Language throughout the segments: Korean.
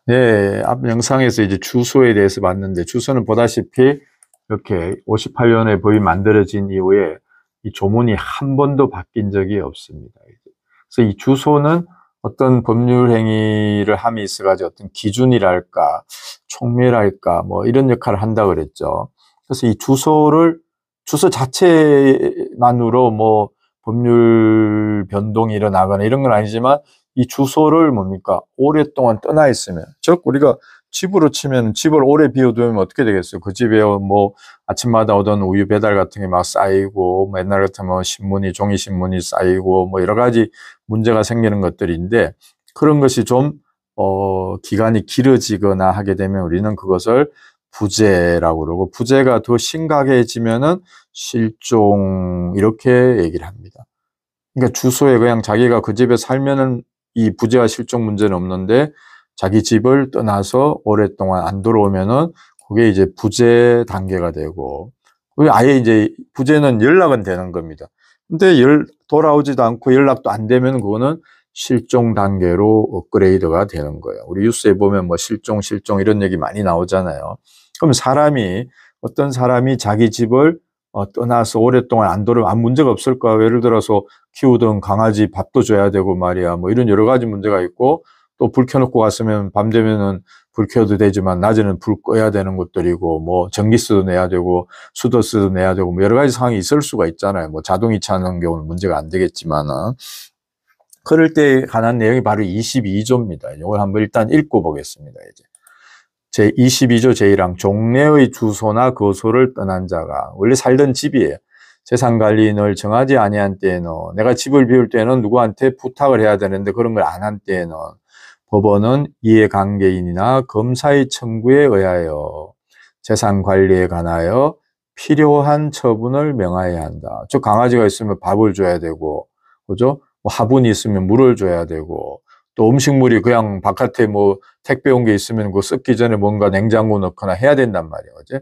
네, 앞 영상에서 이제 주소에 대해서 봤는데, 주소는 보다시피 이렇게 58년에 법이 만들어진 이후에 이 조문이 한 번도 바뀐 적이 없습니다. 그래서 이 주소는 어떤 법률 행위를 함에 있어가지고 어떤 기준이랄까, 촉매랄까, 뭐 이런 역할을 한다 그랬죠. 그래서 이 주소 자체만으로 뭐 법률 변동이 일어나거나 이런 건 아니지만, 이 주소를 뭡니까? 오랫동안 떠나 있으면, 즉 우리가 집으로 치면 집을 오래 비워두면 어떻게 되겠어요? 그 집에 뭐 아침마다 오던 우유 배달 같은 게 막 쌓이고, 뭐 옛날 같으면 신문이, 종이 신문이 쌓이고, 뭐 여러 가지 문제가 생기는 것들인데, 그런 것이 좀 기간이 길어지거나 하게 되면 우리는 그것을 부재라고 그러고, 부재가 더 심각해지면은 실종, 이렇게 얘기를 합니다. 그러니까 주소에 그냥 자기가 그 집에 살면은 이 부재와 실종 문제는 없는데, 자기 집을 떠나서 오랫동안 안 들어오면은 그게 이제 부재 단계가 되고, 아예 이제 부재는 연락은 되는 겁니다. 근데 돌아오지도 않고 연락도 안 되면 그거는 실종 단계로 업그레이드가 되는 거예요. 우리 뉴스에 보면 뭐 실종 이런 얘기 많이 나오잖아요. 그럼 어떤 사람이 자기 집을 떠나서 오랫동안 안 돌아오면 아무 문제가 없을까? 예를 들어서 키우던 강아지 밥도 줘야 되고 말이야. 뭐 이런 여러 가지 문제가 있고, 또 불 켜놓고 갔으면 밤 되면은 불 켜도 되지만 낮에는 불 꺼야 되는 것들이고, 뭐 전기세도 내야 되고 수도세도 내야 되고, 뭐 여러 가지 상황이 있을 수가 있잖아요. 뭐 자동이차 하는 경우는 문제가 안 되겠지만은. 그럴 때에 관한 내용이 바로 22조입니다. 이걸 한번 일단 읽고 보겠습니다. 이제 제22조 제1항, 종래의 주소나 거소를 떠난 자가, 원래 살던 집이에요. 재산관리인을 정하지 아니한 때에는, 내가 집을 비울 때는 누구한테 부탁을 해야 되는데 그런 걸 안 한 때에는 법원은 이해관계인이나 검사의 청구에 의하여 재산관리에 관하여 필요한 처분을 명하여야 한다. 즉 강아지가 있으면 밥을 줘야 되고, 그죠? 뭐 화분이 있으면 물을 줘야 되고, 또 음식물이 그냥 바깥에 뭐 택배 온 게 있으면 그 썩기 전에 뭔가 냉장고 넣거나 해야 된단 말이에요. 그죠?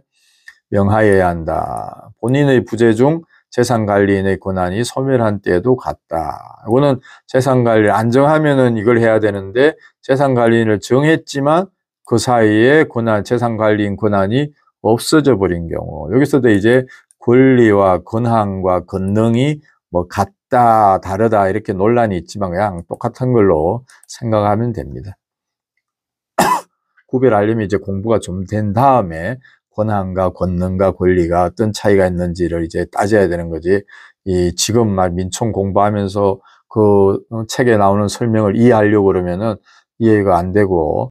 명하여야 한다. 본인의 부재 중 재산관리인의 권한이 소멸한 때에도 같다. 이거는 재산관리를 안 정하면은 이걸 해야 되는데, 재산관리인을 정했지만 그 사이에 재산관리인 권한이 없어져 버린 경우, 여기서도 이제 권리와 권한과 권능이 뭐 같다, 다르다 이렇게 논란이 있지만 그냥 똑같은 걸로 생각하면 됩니다. 구별하려면 이제 공부가 좀 된 다음에 권한과 권능과 권리가 어떤 차이가 있는지를 이제 따져야 되는 거지. 지금 민총 공부하면서 그 책에 나오는 설명을 이해하려고 그러면은 이해가 안 되고,